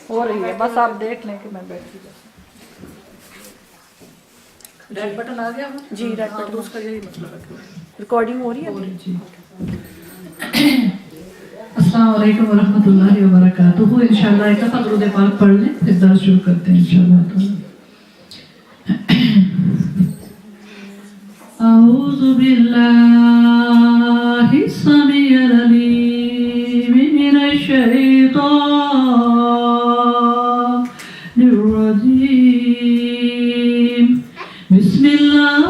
ہو رہی ہے، بس آپ دیکھ لیں کہ میں بیٹھی ہوں۔ ریڈ بٹن آ گیا جی، ریڈ بٹن تو اس کا یہی مطلب ہے۔ ریکارڈنگ ہو رہی ہے؟ جی السلام علیکم ورحمۃ اللہ وبرکاتہ۔ انشاءاللہ ایک دفعہ درود پاک پڑھ لیں پھر درس شروع کرتے ہیں انشاءاللہ تعالی۔ اعوذ باللہ السمیع العلیم من الشیطان الرجیم، بسم اللہ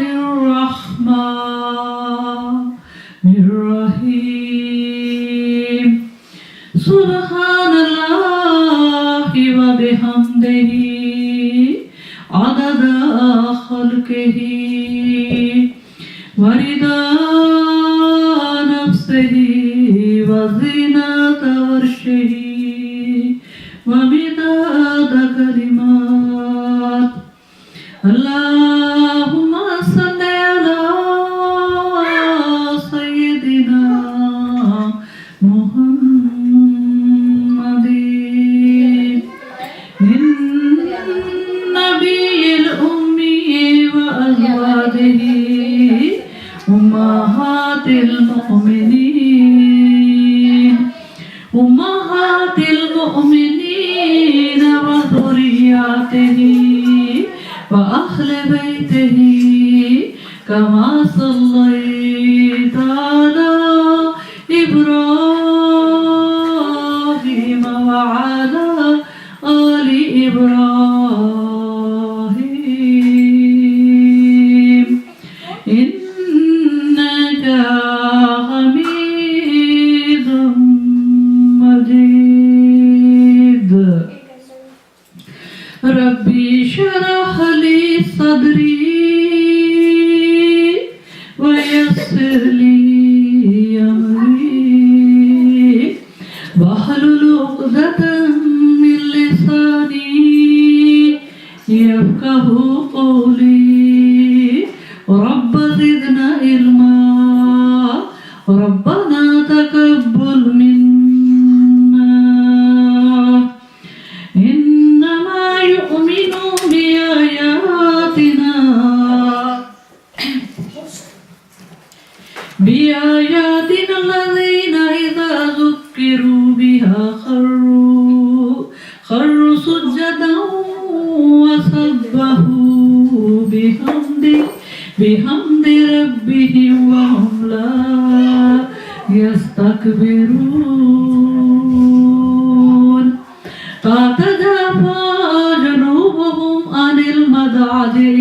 الرحمن الرحیم، سبحان اللہ وبحمدہ عدد خلقہ ورضا نفسہ وزینۃ عرشہ ومداد کلمات۔ اللہم صلی علی سیدنا محمد النبی الأمی وأزواجہ أمہات المؤمنین وذریاتہ وأہل بیتہ کما صلیت علی إبراہیم وعلی آل إبراہیم إنک حمید مجید۔ ربی شرح لی صدری ویسر لی امری واحلل عقدۃ من لسانی یفقہوا قولی۔ رب زدنا علما ربنا تقبل منا انما يؤمن بآياتنا الذين إذا ذكروا بها خروا سجدا وسبحوا بحمد ربهم وهم لا يستكبرون۔ تتجافى جنوبهم عن المضاجع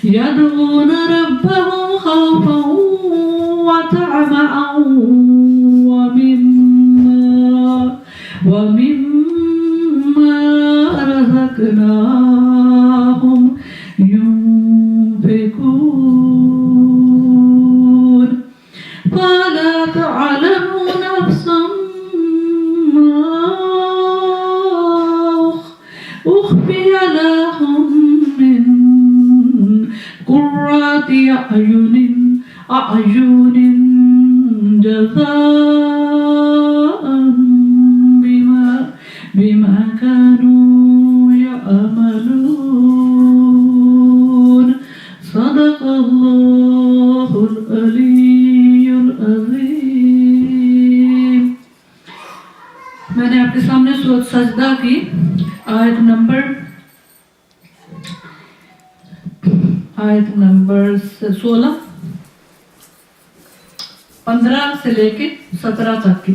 يدعون ربهم خوفا وطمعا ومما رزقناهم ينفقون۔ فلا تعلم نفس ما أخفي لهم من قرة أعين جزاء بما كانوا يعملون۔ صدق اللہ العلی العظیم۔ میں نے آپ کے سامنے سورۃ سجدہ کی آیت نمبر 16 15 سے لے کے 17 تک کی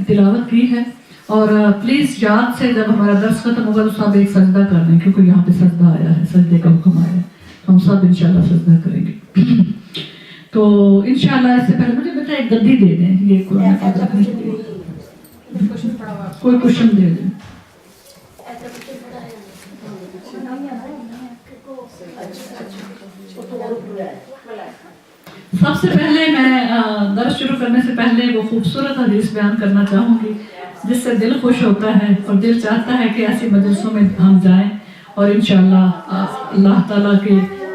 تلاوت کی ہے، اور پلیز یاد سے جب ہمارا درس ختم ہوگا تو سب ایک سجدہ کر لیں، کیونکہ یہاں پہ سجدہ آیا ہے، سجدے کا حکم آیا ہے، ہم سب انشاءاللہ سجدہ کریں گے۔ تو انشاءاللہ اس سے پہلے مجھے بیٹا ایک گدی دے دیں، یہ قرآن کی کوئی کوشچن دے دیں۔ سب سے پہلے میں درس شروع کرنے سے پہلے وہ خوبصورت حدیث بیان کرنا چاہوں گی جس سے دل خوش ہوتا ہے اور دل چاہتا ہے کہ ایسی مجلسوں میں ہم جائیں اور انشاءاللہ اللہ تعالیٰ کے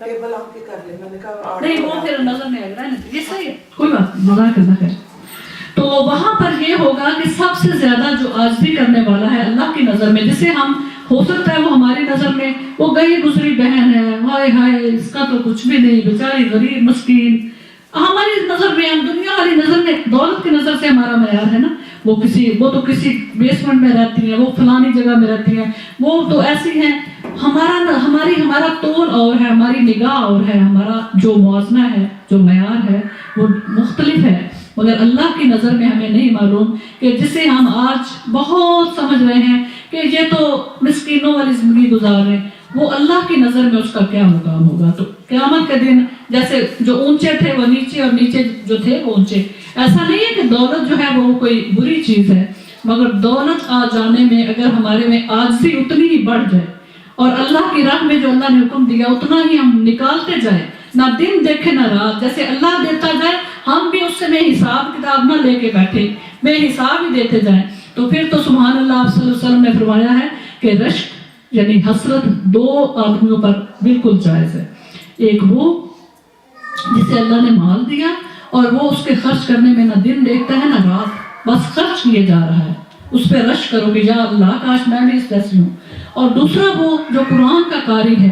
ٹیبل آپ کے کر لیں، میں نے کہا نہیں وہ پھر نظر میں آ رہا ہے نا، یہ صحیح ہے، کوئی بات نہیں، جزاک اللہ خیر۔ تو وہاں پر یہ ہوگا کہ سب سے زیادہ جو عاجزی کرنے والا ہے اللہ کی نظر میں، جسے ہم ہو سکتا ہے وہ ہماری نظر میں وہ گئی گزری بہن ہے، ہائے ہائے اس کا تو کچھ بھی نہیں، بیچاری غریب مسکین، ہماری نظر میں، ہم دنیا والی نظر میں، دولت کی نظر سے ہمارا معیار ہے نا، وہ تو کسی بیسمنٹ میں رہتی ہیں، وہ فلانی جگہ میں رہتی ہیں، وہ تو ایسی ہیں، ہمارا تول اور ہے، ہماری نگاہ اور ہے، ہمارا جو موازنہ ہے، جو معیار ہے وہ مختلف ہے، مگر اللہ کی نظر میں ہمیں نہیں معلوم کہ جسے ہم آج بہت سمجھ رہے ہیں کہ یہ تو مسکینوں والی زندگی گزار رہے ہیں، وہ اللہ کی نظر میں اس کا کیا مقام ہوگا۔ تو قیامت کے دن جیسے جو اونچے تھے وہ نیچے اور نیچے جو تھے وہ اونچے، ایسا نہیں ہے کہ دولت جو ہے وہ کوئی بری چیز ہے، مگر دولت آ جانے میں اگر ہمارے میں عاجزی اتنی ہی بڑھ جائے اور اللہ کی راہ میں جو اللہ نے حکم دیا اتنا ہی ہم نکالتے جائیں، نہ دن دیکھے نہ رات، جیسے اللہ دیتا جائے ہم بھی اس سے میں حساب کتاب نہ لے کے بیٹھے، بے حساب ہی دیتے جائیں، تو پھر تو سبحان اللہ آپ صلی اللہ علیہ وسلم نے فرمایا ہے کہ رشک یعنی حسرت دو آدمیوں پر بالکل جائز ہے، ایک وہ جسے اللہ نے مال دیا اور وہ اس کے خرچ کرنے میں نہ دن دیکھتا ہے نہ رات، بس خرچ کیے جا رہا ہے، اس پہ رش کرو کہ یا اللہ کاش میں بھی اس جیسی ہوں۔ اور دوسرا وہ جو قرآن کا قاری ہے،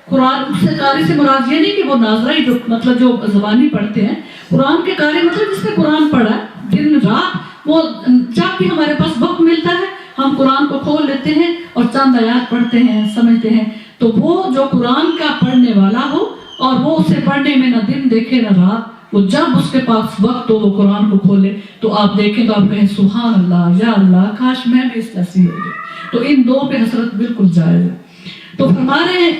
قرآن اس سے قاری سے مراد یہ نہیں کہ وہ ناظرائی جو مطلب جو زبانی پڑھتے ہیں، قرآن کے قاری مطلب جس نے قرآن پڑھا ہے دن رات، وہ جب بھی ہمارے پاس وقت ملتا ہے ہم قرآن کو کھول لیتے ہیں اور چند آیات پڑھتے ہیں، سمجھتے ہیں، تو وہ جو قرآن کا پڑھنے والا ہو اور وہ اسے پڑھنے میں نہ دن دیکھے نہ رات، وہ جب اس کے پاس وقت ہو وہ قرآن کو کھولے تو آپ دیکھیں تو آپ کہیں سبحان اللہ یا اللہ کاش میں بھی اس جیسی ہو گئی، تو ان دو پہ حسرت بالکل جائز ہے۔ تو فرما رہے ہیں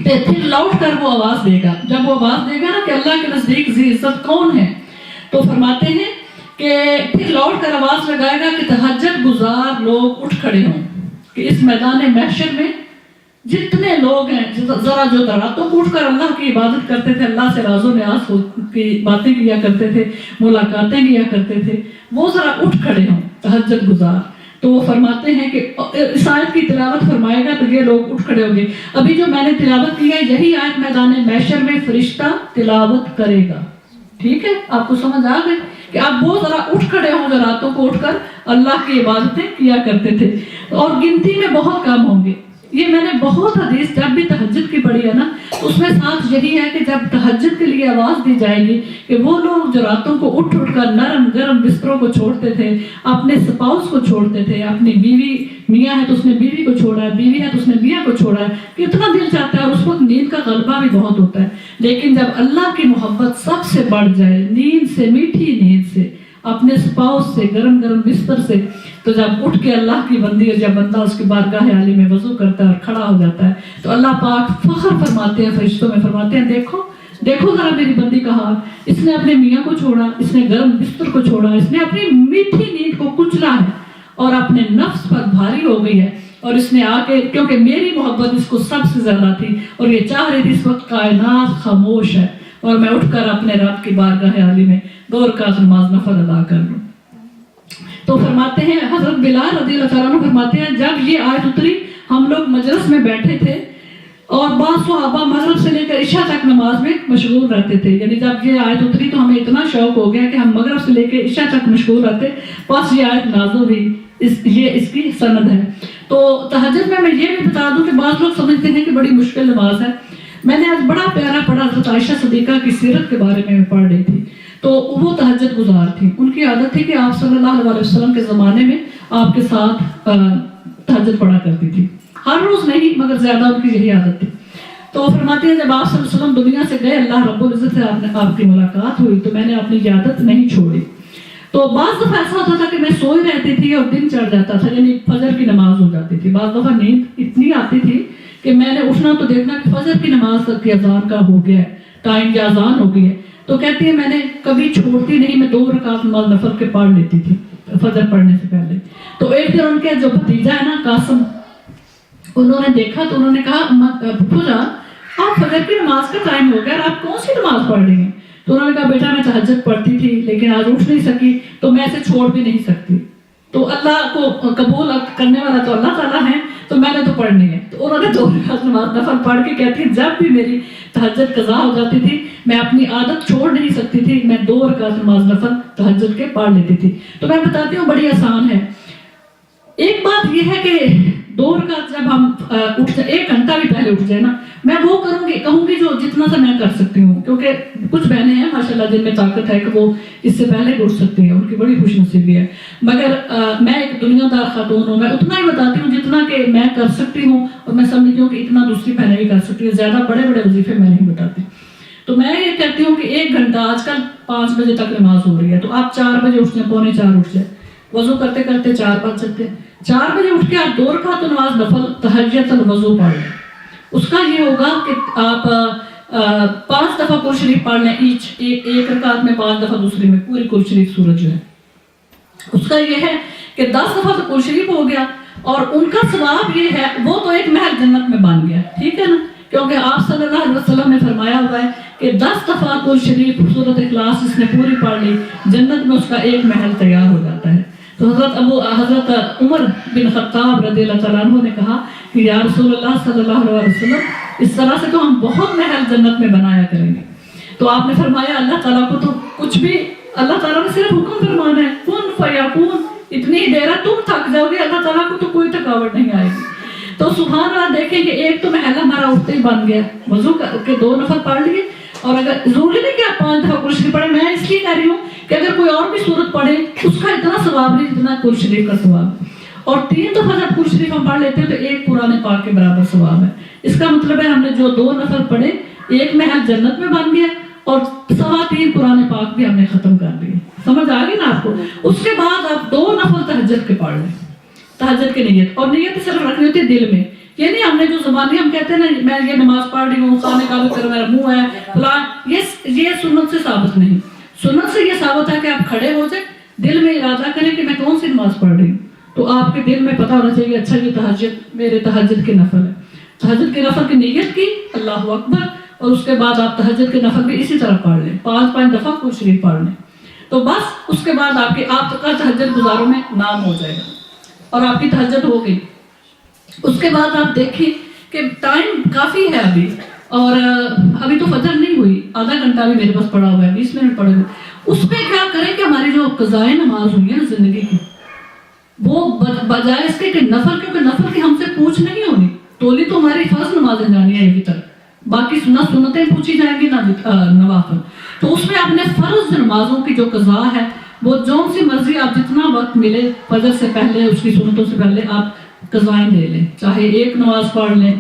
پھر لوٹ کر وہ آواز دے گا، جب وہ آواز دے گا نا کہ اللہ کے نزدیک ذی عزت کون ہے، تو فرماتے ہیں کہ پھر لوٹ کر آواز لگائے گا کہ تہجد گزار لوگ اٹھ کھڑے ہوں، کہ اس میدان محشر میں جتنے لوگ ہیں ذرا جو راتوں کو اٹھ کر اللہ کی عبادت کرتے تھے، اللہ سے راز و نیاز کی باتیں کیا کرتے تھے، ملاقاتیں کیا کرتے تھے، وہ ذرا اٹھ کھڑے ہوں تہجد گزار۔ تو وہ فرماتے ہیں کہ اس آیت کی تلاوت فرمائے گا تو یہ لوگ اٹھ کھڑے ہوں گے۔ ابھی جو میں نے تلاوت کی ہے یہی آیت میدان محشر میں فرشتہ تلاوت کرے گا، ٹھیک ہے، آپ کو سمجھ آ گئی کہ آپ وہ ذرا اٹھ کھڑے ہوں جو راتوں کو اٹھ کر اللہ کی عبادتیں کیا کرتے تھے، اور گنتی میں بہت کم ہوں گے۔ یہ میں نے بہت حدیث جب بھی تہجد کی پڑھی ہے نا، اس میں ساتھ یہی ہے کہ جب تہجد کے لیے آواز دی جائے گی کہ وہ لوگ جو راتوں کو اٹھ کر نرم گرم بستروں کو چھوڑتے تھے، اپنے سپاؤس کو چھوڑتے تھے، اپنی بیوی، میاں ہے تو اس نے بیوی کو چھوڑا ہے، بیوی ہے تو اس نے میاں کو چھوڑا ہے، کتنا دل چاہتا ہے، اور اس وقت نیند کا غلبہ بھی بہت ہوتا ہے، لیکن جب اللہ کی محبت سب سے بڑھ جائے، نیند سے، میٹھی نیند سے، اپنے سپاؤس سے، گرم گرم بستر سے، تو جب اٹھ کے اللہ کی بندی، اور جب بندہ اس کی بارگاہ عالی میں وضو کرتا ہے اور کھڑا ہو جاتا ہے تو اللہ پاک فخر فرماتے ہیں، فرشتوں میں فرماتے ہیں دیکھو دیکھو ذرا میری بندی کا حال، اس نے اپنے میاں کو چھوڑا، اس نے گرم بستر کو چھوڑا، اس نے اپنی میٹھی نیند کو کچلا ہے اور اپنے نفس پر بھاری ہو گئی ہے، اور اس نے آ کے، کیونکہ میری محبت اس کو سب سے زیادہ تھی اور یہ چاہ رہی تھی اس وقت کائنات خاموش ہے اور میں اٹھ کر اپنے رب کی بارگاہ عالی میں 2 رکعت نماز نفل ادا کر لوں۔ تو فرماتے ہیں حضرت بلال رضی اللہ تعالیٰ عنہ فرماتے ہیں جب یہ آیت اتری ہم لوگ مجلس میں بیٹھے تھے اور بعض صحابہ مغرب سے لے کر عشاء تک نماز میں مشغول رہتے تھے، یعنی جب یہ آیت اتری تو ہمیں اتنا شوق ہو گیا کہ ہم مغرب سے لے کے عشاء تک مشغول رہتے، بس یہ آیت نازل ہوئی، یہ اس کی سند ہے۔ تو تہجد میں یہ بھی بتا دوں کہ بعض لوگ سمجھتے ہیں کہ بڑی مشکل نماز ہے، میں نے آج بڑا پیارا پڑھا، حضرت عائشہ صدیقہ کی سیرت کے بارے میں پڑھ رہی تھی، تو وہ تہجد گزار تھی، ان کی عادت تھی کہ آپ صلی اللہ علیہ وسلم کے زمانے میں آپ کے ساتھ تہجد پڑھا کرتی تھی، ہر روز نہیں مگر زیادہ ان کی یہی عادت تھی۔ تو فرماتے ہیں جب آپ صلی اللہ علیہ وسلم دنیا سے گئے، اللہ رب العزت سے آپ کی ملاقات ہوئی تو میں نے اپنی عادت نہیں چھوڑی۔ تو بعض دفعہ ایسا ہوتا تھا کہ میں سوئی رہتی تھی اور دن چڑھ جاتا تھا، یعنی فجر کی نماز ہو جاتی تھی، بعض دفعہ نیند اتنی آتی تھی کہ میں نے اٹھنا تو دیکھنا کہ فجر کی نماز تک کی اذان کا ہو گیا ہے، ٹائم کی اذان ہو گئی ہے، تو کہتی ہے میں نے کبھی چھوڑتی نہیں، میں 2 رکعت نماز نفل کے پڑھ لیتی تھی فجر پڑھنے سے پہلے۔ تو ایک دن ان کے جو بھتیجا ہے نا قاسم، انہوں نے دیکھا تو انہوں نے کہا پھپھو جان آپ فجر کی نماز کا ٹائم ہو گیا اور آپ کون سی نماز پڑھ رہی ہیں؟ تو انہوں نے کہا بیٹا میں تہجد پڑھتی تھی لیکن آج اٹھ نہیں سکی تو میں اسے چھوڑ بھی نہیں سکتی۔ تو اللہ کو قبول کرنے والا تو اللہ تعالیٰ ہے، تو میں نے تو پڑھنی ہے. تو انہوں نے 2 رکعت نماز نفل پڑھ کے کہتی ہے جب بھی میری تہجد قضا ہو جاتی تھی میں اپنی عادت چھوڑ نہیں سکتی تھی, میں 2 رکعت نماز نفل تہجد کے پڑھ لیتی تھی. تو میں بتاتی ہوں بڑی آسان ہے. ایک بات یہ ہے کہ 2 رکعت جب ہم اٹھ جائیں, 1 گھنٹہ بھی پہلے اٹھ جائے نا, میں وہ کہوں گی جو جتنا سا میں کر سکتی ہوں, کیونکہ کچھ بہنیں ہیں ماشاءاللہ جن میں طاقت ہے کہ وہ اس سے پہلے اٹھ سکتی ہیں, ان کی بڑی خوش نصیبی ہے. مگر میں ایک دنیا دار خاتون ہوں, میں اتنا ہی بتاتی ہوں جتنا کہ میں کر سکتی ہوں, اور میں سمجھتی ہوں کہ اتنا دوسری بہنیں بھی کر سکتی ہیں. زیادہ بڑے بڑے وظیفے میں نہیں بتاتی. تو میں یہ کہتی ہوں کہ 1 گھنٹہ, آج کل 5 بجے تک نماز ہو رہی ہے, تو آپ 4 بجے اٹھ جائیں, 3:45 اٹھ جائیں, وضو کرتے کرتے 4 بج سکتے ہیں. 4 بجے اٹھ کے آپ 2 رکعت نماز نفل تہجد الوضو پڑھ لیں. اس کا یہ ہوگا کہ آپ 5 دفعہ قرآن شریف پڑھ لیں, ایک رکعت میں 5 دفعہ, دوسری میں پوری قرآن شریف سورت جو ہے. اس کا یہ ہے کہ 10 دفعہ تو قرآن شریف ہو گیا, اور ان کا ثواب یہ ہے وہ تو ایک محل جنت میں بن گیا, ٹھیک ہے نا, کیونکہ آپ صلی اللہ علیہ وسلم نے فرمایا ہوا ہے کہ 10 دفعہ قرآن شریف سورت اخلاص جس نے پوری پڑھ لی جنت میں اس کا ایک محل تیار ہو جاتا ہے. تو حضرت عمر بن خطاب رضی اللہ تعالیٰ عنہ نے کہا کہ یا رسول اللہ صلی اللہ علیہ وسلم, اس طرح سے تو ہم بہت محل جنت میں بنایا کریں گے. تو آپ نے فرمایا اللہ تعالیٰ کو تو کچھ بھی, اللہ تعالیٰ نے صرف حکم فرمانا ہے, کن فیکون, اتنی دیر ہے تم تھک جاؤ گے, اللہ تعالیٰ کو تو کوئی تھکاوٹ نہیں آئے گی. تو سبحان اللہ, دیکھیں کہ ایک تو محل ہمارا اٹھتے ہی بن گیا, وضو کے 2 نفل پڑھ لیے, اور اگر ضروری نہیں کہ آپ 5 دفعہ قرآن شریف پڑھیں, میں اس لیے کہہ رہی ہوں کہ اگر کوئی اور بھی سورت پڑھے اس کا اتنا ثواب نہیں جتنا قرآن شریف کا ثواب, اور 3 دفعہ جب قرآن شریف ہم پڑھ لیتے ہیں تو 1 قرآن پاک کے برابر ثواب ہے. اس کا مطلب ہے ہم نے جو 2 نفل پڑھے, ایک محل جنت میں بن گیا, اور 3.25 قرآن پاک بھی ہم نے ختم کر دیے. سمجھ آ گئی نا آپ کو؟ اس کے بعد آپ 2 نفل تہجد کے پڑھ لیں, تہجد کی نیت, اور نیت صرف رکھنی ہوتی ہے دل میں. یہ نہیں ہم نے جو زبانی ہم کہتے ہیں نا میں یہ نماز پڑھ رہی ہوں, خانے کعبے پر میرا منہ ہے فلاں, یہ سنت سے ثابت نہیں. سنت سے یہ ثابت ہے کہ آپ کھڑے ہو جائیں, دل میں ارادہ کریں کہ میں کون سی نماز پڑھ رہی ہوں, تو آپ کے دل میں پتہ ہونا چاہیے اچھا یہ تہجد میرے تہجد کے نفل ہے. تہجد کے نفل کی نیت کی, اللہ اکبر, اور اس کے بعد آپ تہجد کے نفل بھی اسی طرح پڑھ لیں, 5 دفعہ قرآن شریف پڑھ لیں. تو بس اس کے بعد آپ کا تہجد گزاروں میں نام ہو جائے گا, اور آپ کی تہجد ہو گئی. اس کے بعد آپ دیکھیں کہ ٹائم کافی ہے ابھی, اور ابھی تو فجر نہیں ہوئی, آدھا گھنٹہ بھی میرے پاس پڑا ہوا ہے, 20 منٹ پڑے ہوئے. اس میں کیا کریں کہ ہماری جو قضائے نماز ہوئی ہے نا زندگی کی, وہ بجائے اس کے کہ نفل, کیونکہ نفل کی ہم سے پوچھ نہیں ہونی, تولی تو ہماری فرض نمازیں جانی ہے ابھی تک, باقی سنتیں پوچھی جائیں گی نہ نوافل. تو اس میں اپنے فرض نمازوں کی جو قضا ہے وہ جون سی مرضی آپ جتنا وقت ملے فجر سے پہلے, اس کی سنتوں سے پہلے آپ قضائیں دے لیں, چاہے 1 نماز پڑھ لیں,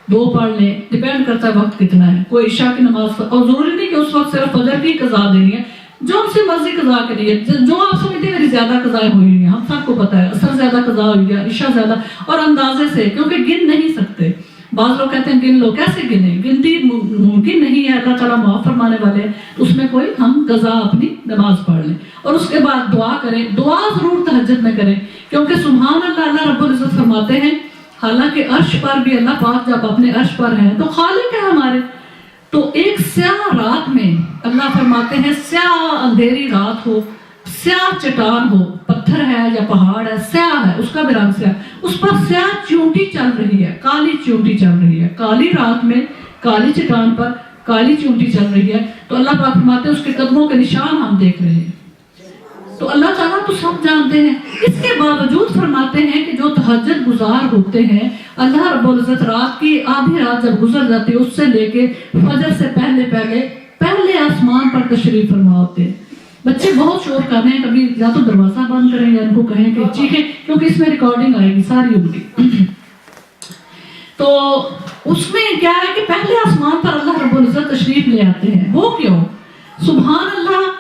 2 پڑھ لیں, ڈیپینڈ کرتا ہے وقت کتنا ہے. کوئی عشاء کی نماز, اور ضروری نہیں کہ اس وقت صرف فجر کی قضا دینی ہے, جو ان سے مرضی قضا کے لیے, جو آپ سمجھتے ہیں میری زیادہ قضائیں ہوئی ہیں, ہم سب کو پتا ہے عصر زیادہ قضا ہوئی ہے, عشاء زیادہ, اور اندازے سے, کیونکہ گن نہیں سکتے. بعض لوگ کہتے ہیں گن لو, کیسے گنیں, گنتی ممکن نہیں ہے, اللہ تعالیٰ معاف فرمانے والے ہیں. اس میں کوئی ہم قضا اپنی نماز پڑھ لیں, اور اس کے بعد دعا کریں. دعا ضرور تہجد میں کریں, کیونکہ سبحان اللہ, اللہ رب العزت فرماتے ہیں حالانکہ عرش پر بھی اللہ پاک جب اپنے عرش پر ہیں تو خالق ہے ہمارے, تو ایک سیاہ رات میں اللہ فرماتے ہیں, سیاہ اندھیری رات ہو, سیاہ چٹان ہو, پتھر ہے یا پہاڑ ہے, سیاہ ہے, اس کا بھی رنگ سیاہ, اس پر سیاہ چیونٹی چل رہی ہے, کالی چیونٹی چل رہی ہے, کالی رات میں کالی چٹان پر کالی چیونٹی چل رہی ہے, تو اللہ پاک فرماتے ہیں اس کے قدموں کے نشان ہم دیکھ رہے ہیں. تو اللہ تعالیٰ تو سب جانتے ہیں. اس کے باوجود فرماتے ہیں کہ جو تہجد گزار ہوتے ہیں, اللہ رب العزت رات کی آدھی رات جب گزر جاتی ہے اس سے لے کے فجر سے پہلے آسمان پر تشریف فرما ہوتے ہیں. بچے بہت شور کر رہے ہیں, کبھی یا تو دروازہ بند کریں یا ان کو کہیں کہ چیخیں, کیونکہ اس میں ریکارڈنگ آئے گی ساری ان کی. تو اس میں کیا ہے کہ پہلے آسمان پر اللہ رب العزت تشریف لے آتے ہیں. وہ کیوں؟ سبحان اللہ.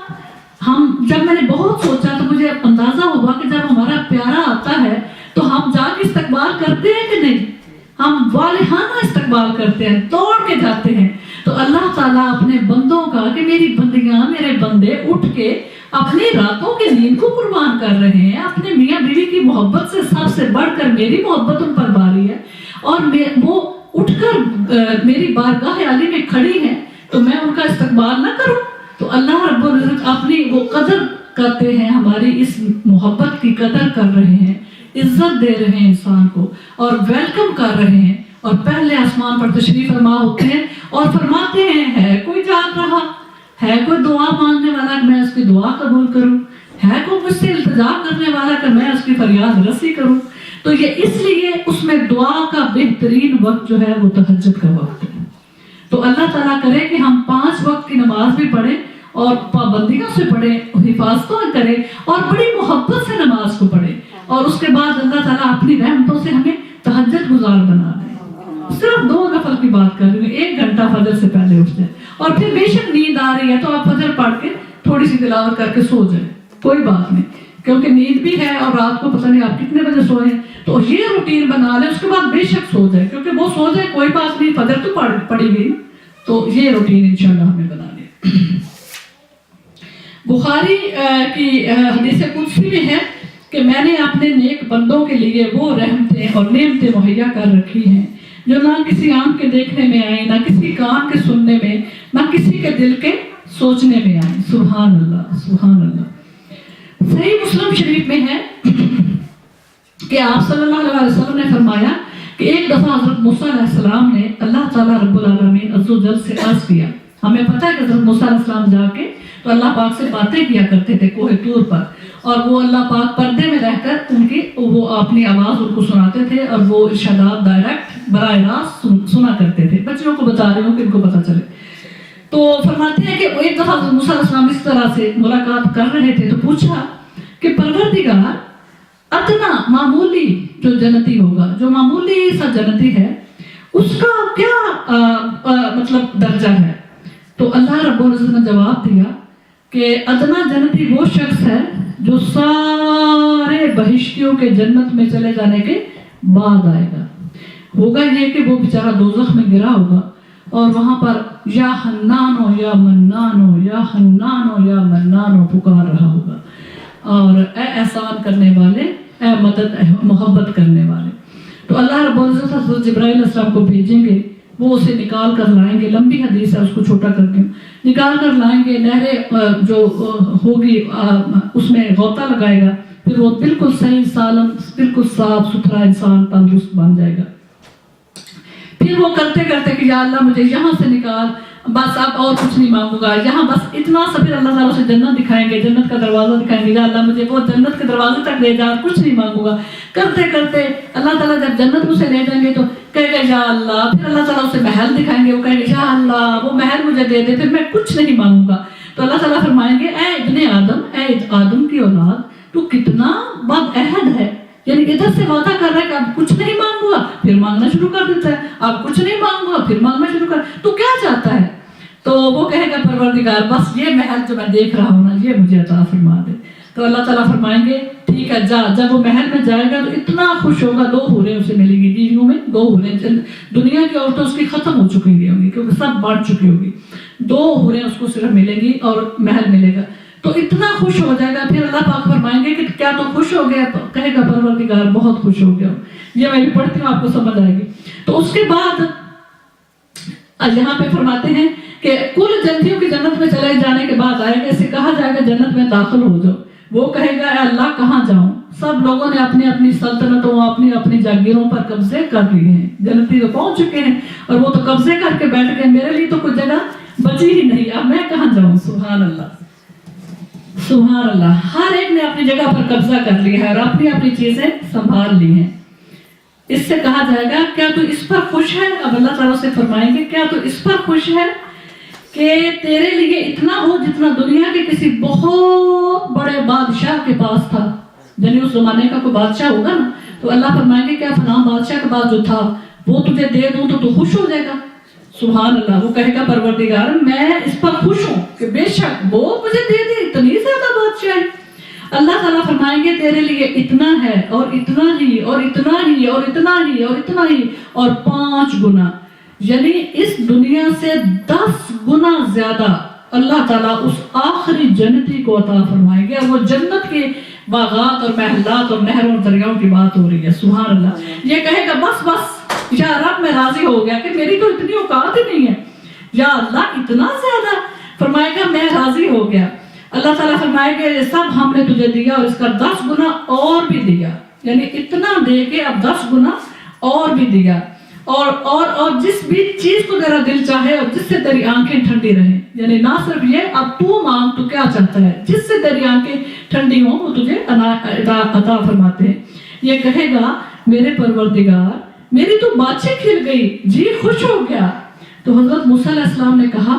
جب میں نے بہت سوچا تو مجھے اندازہ ہوا کہ جب ہمارا پیارا آتا ہے تو ہم جا کے استقبال کرتے ہیں کہ نہیں, ہم والہانہ استقبال کرتے ہیں, توڑ کے جاتے ہیں. تو اللہ تعالیٰ اپنے بندوں کا کہ میری بندیاں میرے بندے اٹھ کے اپنی راتوں کی نیند کو قربان کر رہے ہیں, اپنے میاں بیوی کی محبت سے سب سے بڑھ کر میری محبت ان پر باری ہے, اور وہ اٹھ کر میری بارگاہ عالی میں کھڑی ہیں, تو میں ان کا استقبال نہ کروں؟ تو اللہ رب العزت اپنی وہ قدر کرتے ہیں, ہماری اس محبت کی قدر کر رہے ہیں عزت دے رہے ہیں انسان کو اور ویلکم کر رہے ہیں اور پہلے آسمان پر تشریف فرما ہوتے ہیں اور فرماتے ہیں ہے کوئی جاگ رہا، ہے کوئی دعا مانگنے والا کہ میں اس کی دعا قبول کروں، ہے کوئی مجھ سے التجا کرنے والا کہ میں اس کی فریاد رسی کروں. تو یہ اس لیے اس میں دعا کا بہترین وقت جو ہے وہ تہجد کا وقت ہے. تو اللہ تعالیٰ کرے کہ ہم 5 وقت کی نماز بھی پڑھیں اور پابندیوں سے پڑھیں، حفاظتوں کریں اور بڑی محبت سے نماز کو پڑھیں، اور اس کے بعد اللہ تعالیٰ اپنی رحمتوں سے ہمیں تہجد گزار بنا دے. صرف 2 نفل کی بات کر رہی ہوں، 1 گھنٹہ فجر سے پہلے اٹھ جائے، اور پھر بے شک نیند آ رہی ہے تو آپ فجر پڑھ کے تھوڑی سی تلاوت کر کے سو جائیں، کوئی بات نہیں، کیونکہ نیند بھی ہے اور رات کو پتہ نہیں آپ کتنے بجے سوئے ہیں. تو یہ روٹین بنا لیں، اس کے بعد بے شک سو جائے، کیونکہ وہ سو جائے کوئی بات نہیں، فجر تو پڑھی گئی. تو یہ روٹین انشاءاللہ ہمیں بنا لیں. بخاری کی حدیث قدسی میں ہے کہ میں نے اپنے نیک بندوں کے لیے وہ رحمتیں اور نعمتیں مہیا کر رکھی ہیں جو نہ کسی آنکھ کے دیکھنے میں آئیں، نہ کسی کان کے سننے میں، نہ کسی کے دل کے سوچنے میں آئیں. سبحان اللہ، سبحان اللہ. صحیح مسلم شریف میں ہے کہ آپ صلی اللہ علیہ وسلم نے فرمایا کہ ایک دفعہ حضرت موسیٰ علیہ السلام نے اللہ تعالیٰ رب العالمین عز و جل سے عرض کیا. ہمیں پتہ ہے کہ حضرت موسیٰ علیہ السلام جا کے تو اللہ پاک سے باتیں کیا کرتے تھے کوہ طور پر، اور وہ اللہ پاک پردے میں رہ کر ان کی وہ اپنی آواز ان کو سناتے تھے، اور وہ ارشادات ڈائریکٹ براہ راست سنا کرتے تھے. بچوں کو بتا رہی ہوں کہ ان کو پتہ چلے. تو فرماتے ہیں کہ ایک دفعہ حضرت موسیٰ علیہ السلام اس طرح سے ملاقات کر رہے تھے تو پوچھا کہ پروردگار، ادنا معمولی جو جنتی ہوگا، جو معمولی سا جنتی ہے، اس کا کیا مطلب درجہ ہے؟ تو اللہ رب العزت نے جواب دیا کہ ادنا جنتی وہ شخص ہے جو سارے بہشتیوں کے جنت میں چلے جانے کے بعد آئے گا. ہوگا یہ کہ وہ بیچارہ دوزخ میں گرا ہوگا اور وہاں پر یا حنانو یا منانو یا حنانو یا منانو پکار رہا ہوگا، اور اے احسان کرنے والے، اے مدد، اے محبت کرنے والے. تو اللہ رب العزت حضرت جبرائیل علیہ السلام کو بھیجیں گے، وہ اسے نکال کر لائیں گے. لمبی حدیث ہے، اس کو چھوٹا کر کے نکال کر لائیں گے. نہریں جو ہوگی اس میں غوطہ لگائے گا، پھر وہ بالکل صحیح سالم، بالکل صاف ستھرا انسان تندرست بن جائے گا. پھر وہ کرتے کرتے کہ یا اللہ مجھے یہاں سے نکال، بس اب اور کچھ نہیں مانگوں گا، یہاں بس اتنا سا. پھر اللہ تعالیٰ سے جنت دکھائیں گے، جنت کا دروازہ دکھائیں گے، یا اللہ مجھے وہ جنت کے دروازے تک لے جا، کچھ نہیں مانگوں گا. کرتے کرتے اللہ تعالیٰ جب جنت اسے لے جائیں گے تو کہے گا یا اللہ. پھر اللہ تعالیٰ اسے محل دکھائیں گے، وہ کہیں گے یا اللہ وہ محل مجھے دے دے، پھر میں کچھ نہیں مانگوں گا. تو اللہ تعالیٰ فرمائیں گے اے ابن آدم، اے آدم کی اولاد، تو کتنا بد عہد ہے. یعنی ادھر سے وعدہ کر رہا ہے کہ اب کچھ نہیں مانگوں گا، پھر مانگنا شروع کر دیتا ہے. اب کچھ نہیں مانگوں گا، پھر مانگنا شروع کر. تو کیا چاہتا ہے؟ تو وہ کہے گا پروردگار بس یہ محل جو میں دیکھ رہا ہوں نا، یہ مجھے عطا فرما دے. تو اللہ تعالیٰ فرمائیں گے ٹھیک ہے جا. جب وہ محل میں جائے گا تو اتنا خوش ہوگا. 2 حوریں اسے ملیں گی بیویوں میں، 2 حوریں. دنیا کی عورتیں اس کی ختم ہو چکی ہوں گی کیونکہ سب بانٹ چکی ہوگی. 2 حوریں اس کو صرف ملیں گی اور محل ملے گا. تو اتنا خوش ہو جائے گا. پھر اللہ پاک فرمائیں گے کہ کیا تو خوش ہو گیا؟ تو کہے گا پروردگار بہت خوش ہو گیا. یہ میں بھی پڑھتی ہوں، آپ کو سمجھ آئے گی. تو اس کے بعد یہاں پہ فرماتے ہیں کہ کل جنتیوں کی جنت میں چلے جانے کے بعد آئے گا، اسے کہا جائے گا جنت میں داخل ہو جاؤ. وہ کہے گا اے اللہ کہاں جاؤں؟ سب لوگوں نے اپنی اپنی سلطنتوں، اپنی اپنی جاگیروں پر قبضے کر لیے ہیں. جنتی تو پہنچ چکے ہیں اور وہ تو قبضے کر کے بیٹھ گئے. میرے لیے تو کوئی جگہ بچی ہی نہیں، اب میں کہاں جاؤں؟ سبحان اللہ، سبحان اللہ. ہر ایک نے اپنی جگہ پر قبضہ کر لیا ہے اور اپنی اپنی چیزیں سنبھال لی ہیں. اس سے کہا جائے گا کیا تو اس پر خوش ہے؟ اب اللہ تعالیٰ سے فرمائیں گے کیا تو اس پر خوش ہے کہ تیرے لیے اتنا ہو جتنا دنیا کے کسی بہت بڑے بادشاہ کے پاس تھا. یعنی اس زمانے کا کوئی بادشاہ ہوگا نا، تو اللہ فرمائیں گے کیا فلاں بادشاہ کے پاس جو تھا وہ تجھے دے دوں تو خوش ہو جائے گا؟ سبحان اللہ. وہ کہے گا پروردگار میں اس پر خوش ہوں کہ بے شک وہ مجھے دے دے، اتنی زیادہ بادشاہ ہے. اللہ تعالیٰ فرمائیں گے تیرے لیے اتنا ہے اور اتنا ہی اور اتنا ہی اور اتنا ہی اور اتنا ہی اور 5 گنا. یعنی اس دنیا سے 10 گنا زیادہ اللہ تعالیٰ اس آخری جنتی کو عطا فرمائیں گے. اور وہ جنت کے باغات اور محلات اور نہروں اور دریاؤں کی بات ہو رہی ہے. سبحان اللہ. یہ کہے گا بس بس یا رب میں راضی ہو گیا کہ میری تو اتنی اوقات ہی نہیں ہے. یا اللہ اتنا زیادہ؟ فرمائے گا میں راضی ہو گیا. اللہ تعالیٰ فرمائے گا یہ سب ہم نے تجھے دیا اور اس کا 10 گنا اور بھی دیا. یعنی اتنا دے کے اب 10 گنا اور بھی دیا، اور جس بھی چیز کو تیرا دل چاہے اور جس سے تیری آنکھیں ٹھنڈی رہیں، یعنی نہ صرف یہ، اب تو مانگ تو کیا چاہتا ہے، جس سے تیری آنکھیں ٹھنڈی ہوں وہ تجھے عطا فرماتے ہیں۔ یہ کہے گا میرے پروردگار میری تو باتیں کھل گئی، جی خوش ہو گیا۔ تو حضرت موسیٰ علیہ السلام نے کہا،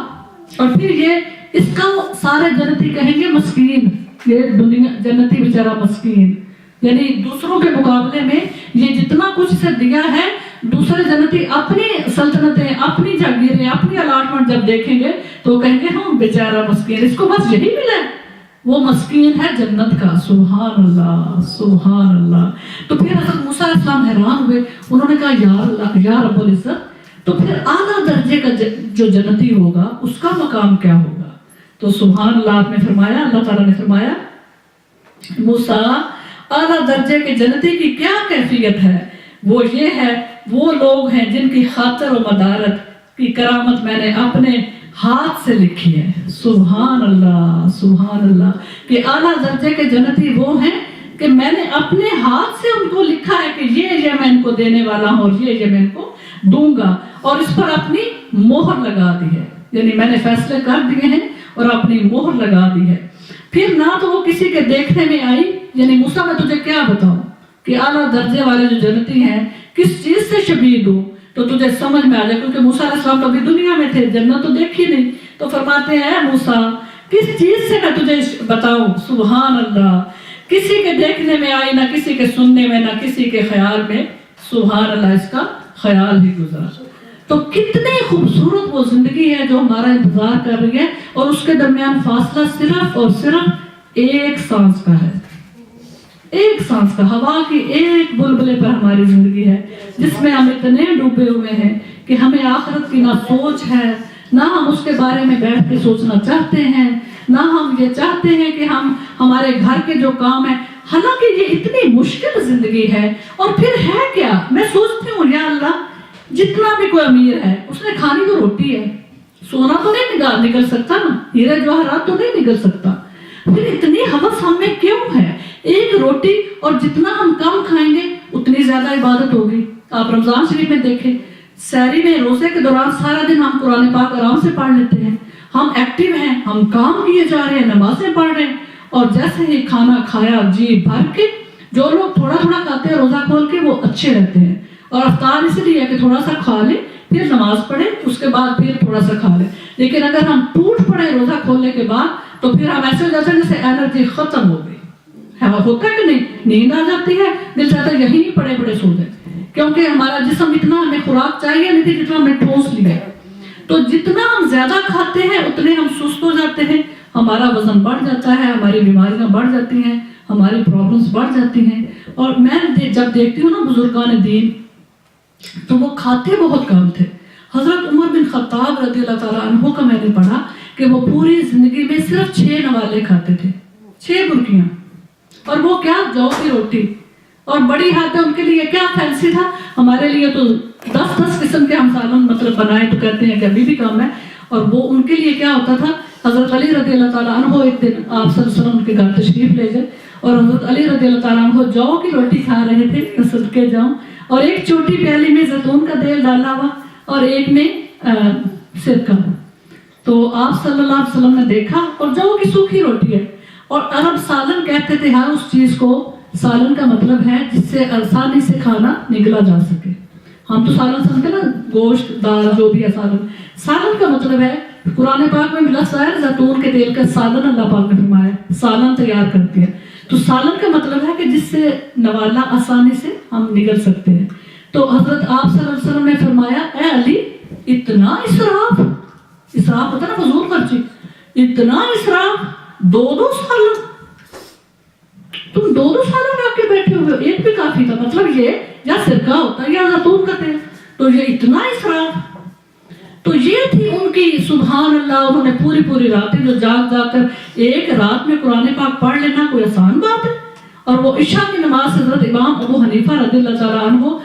اور پھر یہ اس کا سارے جنتی کہیں گے مسکین، یہ دنیا جنتی بیچارہ مسکین، یعنی دوسروں کے مقابلے میں یہ جتنا کچھ سے دیا ہے، دوسرے جنتی اپنی سلطنتیں، اپنی جاگیریں، اپنی الاٹمنٹ جب دیکھیں گے تو کہیں گے ہم بیچارہ مسکین، اس کو بس یہی ملا ہے، وہ مسکین ہے جنت کا۔ سبحان اللہ سبحان اللہ۔ تو پھر حضرت موسیٰ علیہ السلام حیران ہوئے، انہوں نے کہا یا اللہ یا رب العزت، تو پھر اعلیٰ درجے کا جو جنتی ہوگا اس کا مقام کیا ہوگا؟ تو سبحان اللہ آپ نے فرمایا، اللہ تعالیٰ نے فرمایا موسیٰ اعلیٰ درجے کے جنتی کی کیا کیفیت ہے؟ وہ یہ ہے، وہ لوگ ہیں جن کی خاطر و مدارت کی کرامت میں نے اپنے ہاتھ سے لکھی ہے۔ سبحان اللہ سبحان اللہ، کہ اعلیٰ درجے کے جنتی وہ ہیں کہ میں نے اپنے ہاتھ سے ان کو لکھا ہے کہ یہ میں ان کو دینے والا ہوں اور یہ میں ان کو دوں گا، اور اس پر اپنی مہر لگا دی ہے، یعنی میں نے فیصلے کر دیے ہیں اور اپنی مہر لگا دی ہے۔ پھر نہ تو وہ کسی کے دیکھنے میں آئی، یعنی موسیٰ میں تجھے کیا بتاؤں کہ اعلیٰ درجے والے جو جنتی ہیں کس چیز سے شبیہ دوں تو تجھے سمجھ میں آ جائے، کیونکہ موسیٰ علیہ السلام تو ابھی دنیا میں تھے، جنت تو دیکھی نہیں، تو فرماتے ہیں موسیٰ کس چیز سے میں تجھے بتاؤں؟ سبحان اللہ، کسی کے دیکھنے میں آئی، نہ کسی کے سننے میں، نہ کسی کے خیال میں، سبحان اللہ، اس کا خیال ہی گزرا۔ تو کتنی خوبصورت وہ زندگی ہے جو ہمارا انتظار کر رہی ہے، اور اس کے درمیان فاصلہ صرف اور صرف ایک سانس کا ہے، ایک سانس کا، ہوا کی ایک بلبلے پر ہماری زندگی ہے، جس میں ہم اتنے ڈوبے ہوئے ہیں کہ ہمیں آخرت کی نہ سوچ ہے، نہ ہم اس کے بارے میں بیٹھ کے سوچنا چاہتے ہیں، نہ ہم یہ چاہتے ہیں کہ ہم ہمارے گھر کے جو کام ہیں، حالانکہ یہ اتنی مشکل زندگی ہے۔ اور پھر ہے کیا، میں سوچتی ہوں یا اللہ، جتنا بھی کوئی امیر ہے اس نے کھانی تو روٹی ہے، سونا تو نہیں نکل سکتا نا، ہیرے جواہرات تو نہیں نکل سکتا، پھر اتنی ہوس ہم میں کیوں ہے؟ ایک روٹی، اور جتنا ہم کم کھائیں گے اتنی زیادہ عبادت ہوگی۔ آپ رمضان شریف میں دیکھیں، سحری میں روزے کے دوران سارا دن ہم قرآن پاک آرام سے پڑھ لیتے ہیں، ہم ایکٹیو ہیں، ہم کام کیے جا رہے ہیں، نمازیں پڑھ رہے ہیں، اور جیسے ہی کھانا کھایا جی بھر کے، جو لوگ تھوڑا تھوڑا کھاتے ہیں روزہ کھول کے وہ اچھے رہتے ہیں، اور افطار اس لیے کہ تھوڑا سا کھا لیں پھر نماز پڑھیں، اس کے بعد پھر تھوڑا سا کھا لیں۔ لیکن اگر ہم ٹوٹ پڑے روزہ کھولنے کے بعد تو پھر ہم ایسے ہو جاتے ہیں جیسے انرجی ختم ہو گئی ہے، ہوتا ہے کہ نہیں، نیند آ جاتی ہے، دل چاہتا ہے یہیں پڑے پڑے سو جائیں، کیونکہ ہمارا جسم اتنا ہمیں خوراک چاہیے نہیں تھی جتنا ہمیں ٹھوس لیا۔ تو جتنا ہم زیادہ کھاتے ہیں اتنے ہم سست ہو جاتے ہیں، ہمارا وزن بڑھ جاتا ہے، ہماری بیماریاں بڑھ جاتی ہیں، ہماری پرابلمس بڑھ جاتی ہیں۔ اور میں جب دیکھتی ہوں نا بزرگان دین تو وہ کھاتے بہت کم تھے۔ حضرت عمر بن خطاب رضی اللہ تعالیٰ عنہ کا میں نے پڑھا کہ وہ پوری زندگی میں صرف 6 نوالے کھاتے تھے، 6 برکیاں، اور وہ کیا، جو کی روٹی، اور بڑی ہاتھ ان کے لیے کیا فینسی تھا، ہمارے لیے تو 10 قسم کے ہم سالن مطلب بنائے تو کہتے ہیں کہ ابھی بھی کم ہے، اور وہ ان کے لیے کیا ہوتا تھا، حضرت علی رضی اللہ تعالیٰ عنہ ایک دن آپ صلی اللہ علیہ وسلم کے گھر تشریف لے گئے، اور حضرت علی رضی اللہ تعالیٰ عنہ جو کی روٹی کھا رہے تھے، صدقے جاؤں، اور ایک چھوٹی پیالی میں زیتون کا تیل ڈالا ہوا اور ایک میں سرکہ۔ تو آپ صلی اللہ علیہ وسلم نے دیکھا، اور جو کی سوکھی روٹی ہے، اور عرب سالن کہتے تھے ہر اس چیز کو، سالن کا مطلب ہے جس سے آسانی سے کھانا نگلا جا سکے۔ ہم تو سالن سمجھتے نا، گوشت دال جو بھی ہے سالن، سالن کا مطلب ہے، قرآن پاک میں ملا ہے زیتون کے تیل کا سالن اللہ پاک نے فرمایا، سالن تیار کرتی ہے، تو سالن کا مطلب ہے کہ جس سے نوالا آسانی سے ہم نگل سکتے ہیں۔ تو حضرت آپ صلی اللہ علیہ وسلم نے فرمایا، اے علی اتنا اسراف ہوتا نا فضول خرچی، اتنا اسراف، 2 سالن، تم 2 سالن رکھ کے بیٹھے ہوئے ہو، ایک بھی کافی تھا، مطلب یہ یا سرکہ ہوتا ہے یا زیتون کا تیل، تو یہ اتنا اسراف۔ تو یہ تھی ان کی، سبحان اللہ، انہوں نے پوری راتیں جو جاگ کر ایک رات میں قرآن پاک پڑھ لینا کوئی آسان بات ہے۔ اور وہ عشاء کی نماز حضرت امام ابو حنیفہ رضی اللہ تعالیٰ عنہ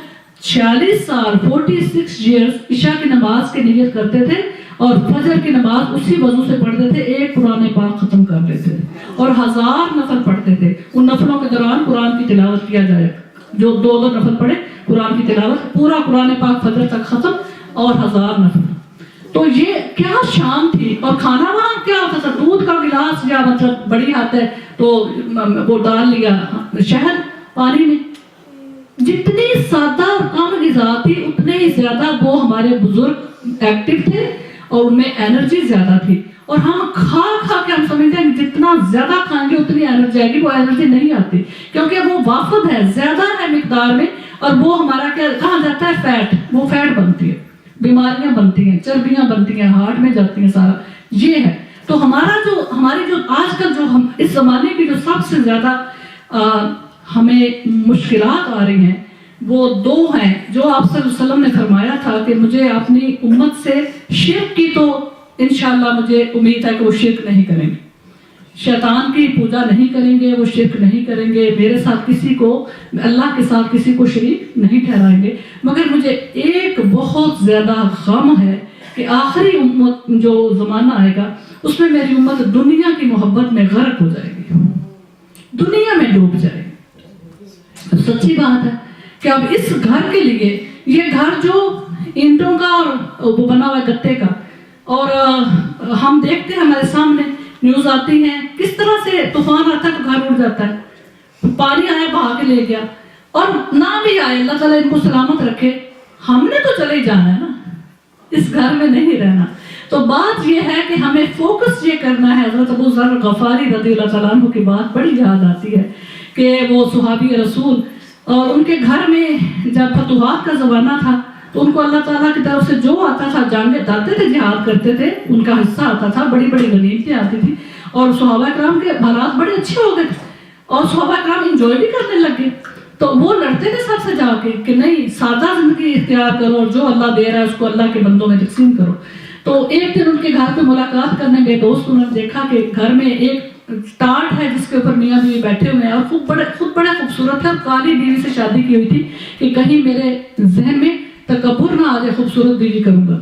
46 سال 46 ایئرس عشاء کی نماز کی نیت کرتے تھے، اور فجر کی نماز اسی وضو سے پڑھتے تھے، ایک قرآن پاک ختم کر لیتے تھے، اور 1000 نفل پڑھتے تھے، ان نفلوں کے دوران قرآن کی تلاوت کیا جو 2 نفل پڑھے قرآن کی تلاوت، پورا قرآن پاک فجر تک ختم اور 1000 نفل. تو یہ کیا شان تھی. اور کھانا وہاں کیا ہوتا تھا؟ دودھ کا گلاس یا مطلب بڑی ہاتھ ہے تو وہ ڈال لیا شہد پانی میں. جتنی سادہ اور کم غذا تھی اتنے ہی زیادہ وہ ہمارے بزرگ ایکٹیو تھے اور ان میں انرجی زیادہ تھی. اور ہم کھا کھا کے ہم سمجھتے ہیں کہ جتنا زیادہ کھائیں گے اتنی انرجی آئے گی. وہ انرجی نہیں آتی کیونکہ وہ وافد ہے، زیادہ ہے مقدار میں، اور وہ ہمارا کیا کہا جاتا ہے فیٹ. وہ فیٹ بنتی ہے، بیماریاں بنتی ہیں، چربیاں بنتی ہیں، ہارٹ میں جاتی ہیں، سارا یہ ہے. تو ہماری جو آج کل جو ہم اس زمانے کی جو سب سے زیادہ ہمیں مشکلات آ رہی ہیں وہ 2 ہیں جو آپ صلی اللہ علیہ وسلم نے فرمایا تھا کہ مجھے اپنی امت سے شرک کی تو انشاءاللہ مجھے امید ہے کہ وہ شرک نہیں کریں گے، شیطان کی پوجا نہیں کریں گے، وہ شرک نہیں کریں گے، میرے ساتھ کسی کو، اللہ کے ساتھ کسی کو شریک نہیں ٹھہرائیں گے. مگر مجھے ایک بہت زیادہ غم ہے کہ آخری امت جو زمانہ آئے گا اس میں میری امت دنیا کی محبت میں غرق ہو جائے گی، دنیا میں ڈوب جائے گی. سچی بات ہے کہ اب اس گھر کے لیے، یہ گھر جو اینٹوں کا اور وہ بنا ہوا ہے گتے کا، اور ہم دیکھتے ہیں ہمارے سامنے نیوز آتی ہیں کس طرح سے طوفان آتا ہے تو گھر اڑ جاتا ہے، پانی آیا بہا کے لے گیا. اور نہ بھی آئے، اللہ تعالیٰ ان کو سلامت رکھے، ہم نے تو چلے ہی جانا ہے نا، اس گھر میں نہیں رہنا. تو بات یہ ہے کہ ہمیں فوکس یہ کرنا ہے. حضرت ابو ذر غفاری رضی اللہ تعالیٰ عنہ کی بات بڑی یاد آتی ہے کہ وہ صحابی رسول، اور ان کے گھر میں جب فتوحات کا زمانہ تھا تو ان کو اللہ تعالیٰ کی طرف سے جو آتا تھا، جنگیں جاتے تھے، جہاد کرتے تھے، ان کا حصہ آتا تھا، بڑی بڑی غنیمتیں آتی تھی، اور صحابہ کرام کے حالات بڑے اچھے ہو گئے تھے اور صحابہ کرام انجوائے بھی کرنے لگے. تو وہ لڑتے تھے سب سے جا کے کہ نہیں، سادہ زندگی اختیار کرو اور جو اللہ دے رہا ہے اس کو اللہ کے بندوں میں تقسیم کرو. تو ایک دن ان کے گھر پہ ملاقات کرنے گئے دوست، انہوں نے دیکھا کہ گھر میں ایک ٹاٹ ہے جس کے اوپر میاں بیوی بیٹھے ہوئے ہیں، اور خود بڑے خوبصورت ہے، اور کالی بیوی سے شادی کی ہوئی تھی کہ کہیں میرے ذہن میں تکبر نہ آ جائے، خوبصورت بیوی کروں گا.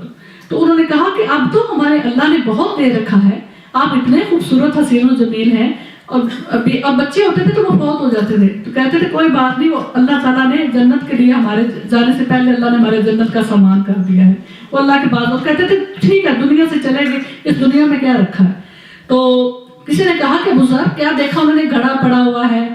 تو انہوں نے کہا کہ اب تو ہمارے اللہ نے بہت دے رکھا ہے، آپ اتنے خوبصورت حسین و جمیل ہیں، اور اب بچے ہوتے تھے تو وہ فوت ہو جاتے تھے، تو کہتے تھے کوئی بات نہیں، وہ اللہ تعالیٰ نے جنت کے لیے ہمارے جانے سے پہلے اللہ نے ہمارے جنت کا سامان کر دیا ہے. وہ اللہ کے بعد وہ کہتے تھے ٹھیک ہے دنیا سے چلے گئے، اس دنیا میں کیا رکھا ہے. تو کسی نے کہا کہ بزرگ کیا دیکھا؟ انہوں نے گھڑا پڑا ہوا ہے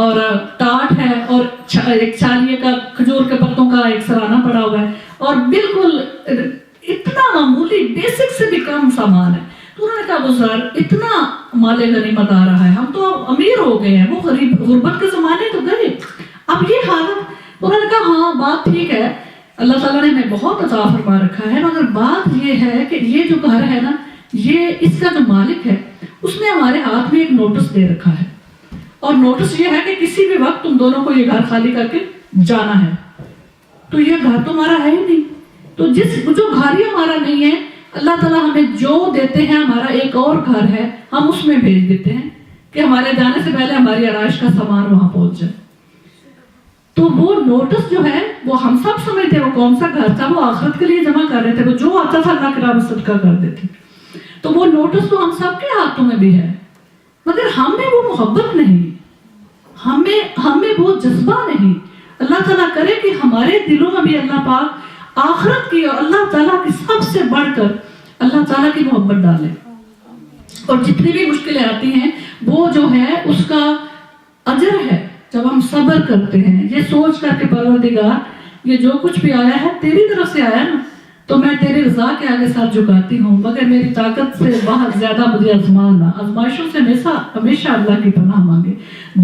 اور ٹاٹ ہے اور ایک چالیے کا کھجور کے پتوں کا ایک سرانہ پڑا ہوا ہے، اور بالکل اتنا معمولی بیسک سے بھی کم سامان ہے. تو انہوں نے کہا بزرگ اتنا مال غنیمت آ رہا ہے، ہم تو اب امیر ہو گئے ہیں، وہ غربت کے زمانے تو گئے، اب یہ حالت. انہوں نے کہا ہاں بات ٹھیک ہے، اللہ تعالیٰ نے ہمیں بہت عطا فرما رکھا ہے، مگر بات یہ ہے کہ یہ جو گھر ہے نا، یہ اس کا جو مالک ہے اس نے ہمارے ہاتھ میں ایک نوٹس دے رکھا ہے، اور نوٹس یہ ہے کہ کسی بھی وقت تم دونوں کو یہ گھر خالی کر کے جانا ہے. تو یہ گھر تمہارا ہے ہی نہیں، تو جو گھر ہی ہمارا نہیں ہے، اللہ تعالیٰ ہمیں جو دیتے ہیں، ہمارا ایک اور گھر ہے، ہم اس میں بھیج دیتے ہیں کہ ہمارے جانے سے پہلے ہماری آرائش کا سامان وہاں پہنچ جائے. تو وہ نوٹس جو ہے وہ ہم سب سمجھتے ہیں وہ کون سا گھر تھا، وہ آخرت کے لیے جمع کر رہے تھے، وہ جو آتا تھا اللہ کے راہ میں صدقہ کر دیتے. تو وہ نوٹس تو ہم سب کے ہاتھوں میں بھی ہے، مگر ہمیں وہ محبت نہیں، ہمیں وہ جذبہ نہیں. اللہ تعالیٰ کرے کہ ہمارے دلوں میں بھی اللہ پاک آخرت کی اور اللہ تعالیٰ کی سب سے بڑھ کر اللہ تعالیٰ کی محبت ڈالے. اور جتنی بھی مشکلیں آتی ہیں وہ جو ہے اس کا اجر ہے جب ہم صبر کرتے ہیں، یہ سوچ کر کے پروردگار یہ جو کچھ بھی آیا ہے تیری طرف سے آیا نا، تو میں تیری رضا کے آگے ساتھ جھکاتی ہوں، مگر میری طاقت سے بہت زیادہ مجھے آزمانا. آزمائشوں سے ہمیشہ اللہ کی پناہ مانگے،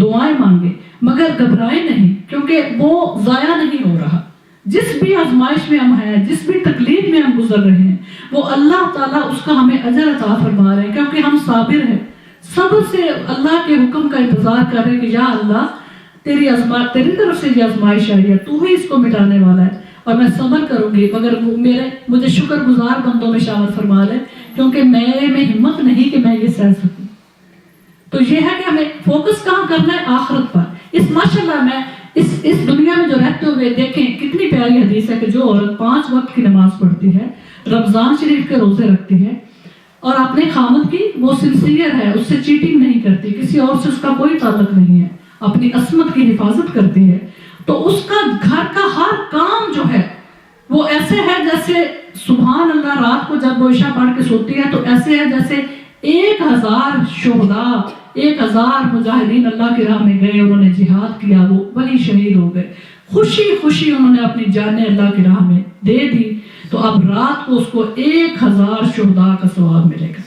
دعائیں مانگے، مگر گھبرائے نہیں، کیونکہ وہ ضائع نہیں ہو رہا. جس بھی آزمائش میں ہم ہیں، جس بھی تکلیف میں ہم گزر رہے ہیں، وہ اللہ تعالیٰ اس کا ہمیں اجر عطا فرما رہے ہیں، کیونکہ ہم صابر ہیں. صبر سے اللہ کے حکم کا انتظار کر رہے ہیں کہ یا اللہ تیری طرف سے یہ آزمائش آئی ہے، تو ہی اس کو مٹانے والا ہے، اور میں صبر کروں گی، مگر مجھے شکر گزار بندوں میں شامل فرما لے، کیونکہ میرے میں ہمت نہیں کہ میں یہ سہ سکوں. تو یہ ہے کہ ہمیں فوکس کہاں کرنا ہے؟ آخرت پر. ماشاءاللہ میں اس دنیا میں جو رہتے ہوئے دیکھیں کتنی پیاری حدیث ہے کہ جو عورت 5 وقت کی نماز پڑھتی ہے، رمضان شریف کے روزے رکھتی ہے، اور اپنے خامد کی وہ سنسیئر ہے، اس سے چیٹنگ نہیں کرتی، کسی اور سے اس کا کوئی تعلق نہیں ہے، اپنی عصمت کی حفاظت کرتی ہے، تو اس کا گھر کا ہر کام جو ہے وہ ایسے ہے جیسے سبحان اللہ رات کو جب وہ عشاء پڑھ کے سوتی ہے تو ایسے ہے جیسے 1000 شہداء 1000 مجاہدین اللہ کی راہ میں گئے, انہوں نے جہاد کیا, وہ وہی شہید ہو گئے, خوشی خوشی انہوں نے اپنی جانیں اللہ کی راہ میں دے دی. تو اب رات کو اس کو 1000 شہداء کا ثواب ملے گا.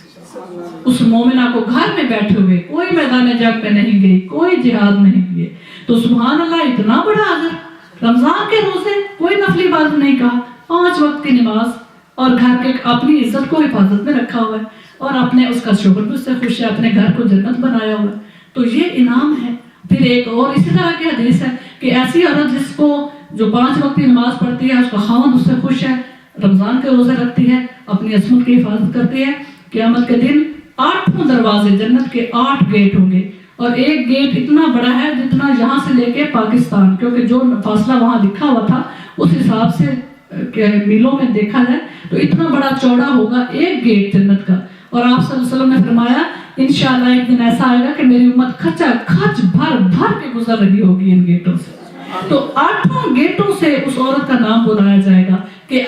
اس مومنہ کو گھر میں بیٹھے ہوئے, کوئی میدان جنگ میں نہیں گئی, کوئی جہاد نہیں کیے. تو سبحان اللہ اتنا بڑا اجر. رمضان کے روزے کوئی نفلی عبادت نہیں کہا, 5 وقت کی نماز, اور گھر کے اپنی عزت کو حفاظت میں رکھا ہوا ہے, اور اپنے اس کا شکر بھی اس سے خوش ہے, اپنے گھر کو جنت بنایا ہوا ہے. تو یہ انعام ہے. پھر ایک اور اسی طرح کی حدیث ہے کہ ایسی عورت جس کو جو 5 وقت کی نماز پڑھتی ہے, اس کا خاوند اس سے خوش ہے, رمضان کے روزے رکھتی ہے, اپنی عصمت کی حفاظت کرتی ہے, قیامت کے دن 8 دروازے, جنت کے 8 گیٹ ہوں گے, اور ایک گیٹ اتنا بڑا ہے جتنا یہاں سے لے کے پاکستان, کیونکہ جو فاصلہ وہاں لکھا ہوا تھا اس حساب سے میلوں میں دیکھا جائے تو اتنا بڑا چوڑا ہوگا ایک گیٹ جنت کا. اور آپ صلی اللہ علیہ وسلم نے فرمایا انشاءاللہ ایک دن ایسا آئے گا کہ میری امت کھچا کھچ بھر بھر کے گزر رہی ہوگی ان گیٹوں سے. تو 8 گیٹوں سے اس عورت کا نام بلایا جائے گا کہ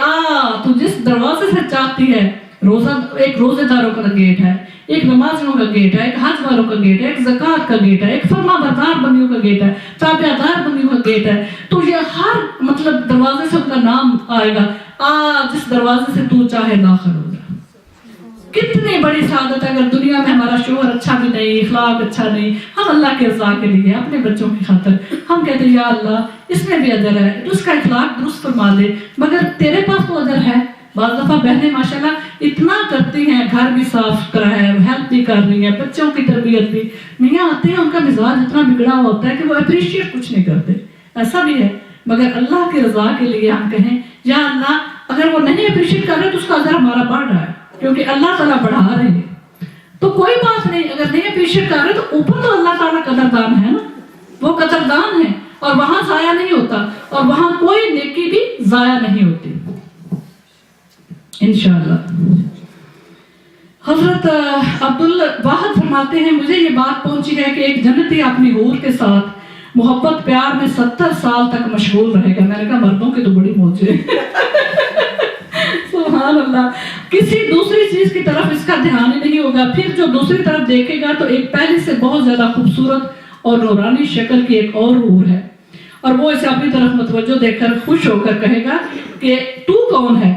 تو جس دروازے سے چاہتی ہے. روزہ, ایک روزے داروں کا گیٹ ہے, ایک نمازیوں کا گیٹ ہے, ایک حج والوں کا گیٹ ہے, ایک زکوٰۃ کا گیٹ ہے, ایک فرما بردار بندیوں کا گیٹ ہے, تابع دار بندیوں کا گیٹ ہے. تو یہ ہر مطلب دروازے سے ان کا نام آئے گا, جس دروازے سے تو چاہے داخل ہو جا. کتنی بڑی سعادت ہے. اگر دنیا میں ہمارا شوہر اچھا بھی نہیں, اخلاق اچھا نہیں, ہم اللہ کے رضا کے لیے اپنے بچوں کی خاطر ہم کہتے ہیں یا اللہ اس میں بھی اجر ہے, تو اس کا اخلاق درست فرما دے, مگر تیرے پاس تو اجر ہے. بعض دفعہ بہنیں ماشاءاللہ اتنا کرتی ہیں, گھر بھی صاف کرا ہے, ہیلپ بھی کر رہی ہیں, بچوں کی تربیت بھی. میاں آتے ہیں ان کا مزاج اتنا بگڑا ہوا ہوتا ہے کہ وہ اپریشیٹ کچھ نہیں کرتے, ایسا بھی ہے. مگر اللہ کی رضا کے لیے ہم کہیں یا اللہ اگر وہ نہیں اپریشیٹ کر رہے تو اس کا اجر ہمارا بڑھ رہا ہے, کیونکہ اللہ تعالیٰ بڑھا رہے ہیں. تو کوئی بات نہیں, اگر نہیں اپریشیٹ کر رہے تو اوپر تو اللہ تعالیٰ قدردان ہے نا, وہ قدردان ہے, اور وہاں ضائع نہیں ہوتا, اور وہاں کوئی نیکی بھی ضائع نہیں ہوتی انشاءاللہ. حضرت عبدالواحد فرماتے ہیں مجھے یہ بات پہنچی ہے کہ ایک جنتی اپنی حور کے ساتھ محبت پیار میں 70 سال تک مشغول رہے گا. میں نے کہا مردوں کی تو بڑی موج ہے. سبحان اللہ. کسی دوسری چیز کی طرف اس کا دھیان ہی نہیں ہوگا. پھر جو دوسری طرف دیکھے گا تو ایک پہلے سے بہت زیادہ خوبصورت اور نورانی شکل کی ایک اور حور ہے, اور وہ اسے اپنی طرف متوجہ دیکھ کر خوش ہو کر کہے گا کہ تو کون ہے؟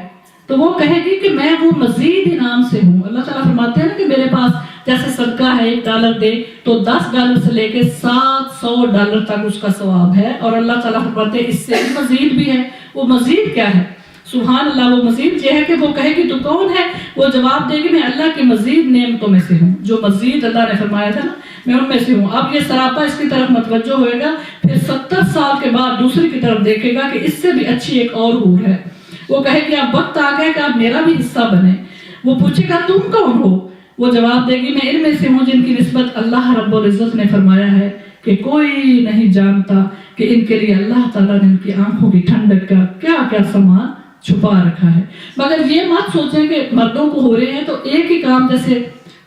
تو وہ کہے گی کہ میں وہ مزید انعام سے ہوں. اللہ تعالیٰ فرماتے ہیں نا کہ میرے پاس جیسے صدقہ ہے $1 دے تو $10 سے لے کے $700 تک اس کا ثواب ہے, اور اللہ تعالیٰ فرماتے ہیں اس سے مزید بھی ہے. وہ مزید کیا ہے؟ سبحان اللہ. وہ مزید یہ ہے کہ وہ کہے گی تو کون ہے؟ وہ جواب دے گی میں اللہ کی مزید نعمتوں میں سے ہوں, جو مزید اللہ نے فرمایا تھا نا میں ان میں سے ہوں. اب یہ سراپا اس کی طرف متوجہ ہوئے گا. پھر 70 سال کے بعد دوسری کی طرف دیکھے گا کہ اس سے بھی اچھی ایک اور حور ہے. وہ کہے کہ اب وقت آ گیا کہ اب میرا بھی حصہ بنے. وہ پوچھے گا تم کون ہو؟ وہ جواب دے گی میں ان میں سے ہوں جن کی نسبت اللہ رب العزت نے فرمایا ہے کہ کوئی نہیں جانتا کہ ان کے لیے اللہ تعالیٰ نے ان کی آنکھوں کی ٹھنڈک کا کیا کیا سامان چھپا رکھا ہے. مگر یہ مت سوچیں کہ مردوں کو ہو رہے ہیں تو ایک ہی کام, جیسے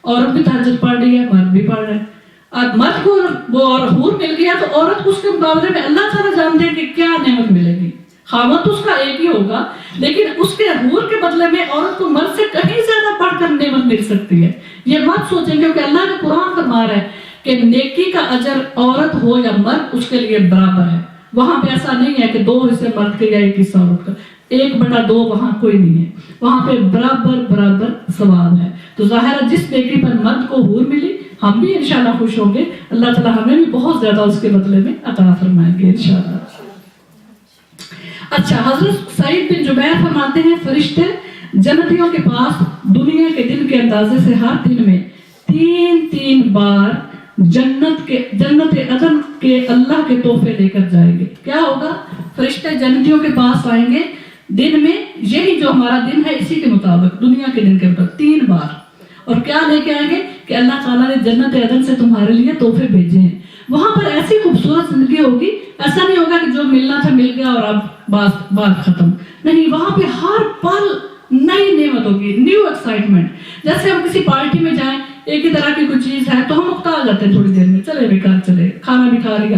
عورت بھی تہجد پڑھ رہی ہے مرد بھی پڑھ رہا ہے. اب مرد کو وہ اور حور مل گیا تو عورت کو اس کے مقابلے میں اللہ تعالیٰ جانتے ہیں کہ کیا نعمت ملے گی. خاوند تو اس کا ایک ہی ہوگا, لیکن اس کے حور کے بدلے میں عورت کو مرد سے کہیں زیادہ پڑھ کر نعمت مل سکتی ہے. یہ مت سوچیں, کیونکہ اللہ نے قرآن فرما رہا ہے کہ نیکی کا اجر عورت ہو یا مرد اس کے لیے برابر ہے. وہاں پہ ایسا نہیں ہے کہ 2 حصے مرد کے یا 1 حصہ عورت کا, 1/2 وہاں کوئی نہیں ہے. وہاں پہ برابر برابر ثواب ہے. تو ظاہر ہے جس نیکی پر مرد کو حور ملی ہم بھی انشاءاللہ خوش ہوں گے. اللہ تعالیٰ ہمیں بھی بہت زیادہ اس کے بدلے میں عطا فرمائیں گے انشاءاللہ. اچھا, حضرت سعید بن جبیر فرماتے ہیں فرشتے جنتیوں کے پاس دنیا کے دن کے اندازے سے ہر دن میں 3 بار جنت عدن کے اللہ کے تحفے لے کر جائیں گے. کیا ہوگا؟ فرشتے جنتیوں کے پاس آئیں گے دن میں, یہی جو ہمارا دن ہے اسی کے مطابق دنیا کے دن کے مطابق 3 بار, اور کیا لے کے آئیں گے کہ اللہ تعالیٰ نے جنت عدن سے تمہارے لیے تحفے بھیجے ہیں. وہاں پر ایسی خوبصورت زندگی ہوگی, ایسا نہیں ہوگا کہ جو ملنا تھا مل گیا اور اب بات ختم نہیں. وہاں پہ ہر پل نئی نعمت ہوگی, نیو ایکسائٹمنٹ. جیسے ہم کسی پارٹی میں جائیں, ایک ہی طرح کی کوئی چیز ہے تو ہم اکتا جاتے ہیں تھوڑی دیر میں, چلے بیکار چلے, کھانا بھی کھا لیا,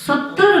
70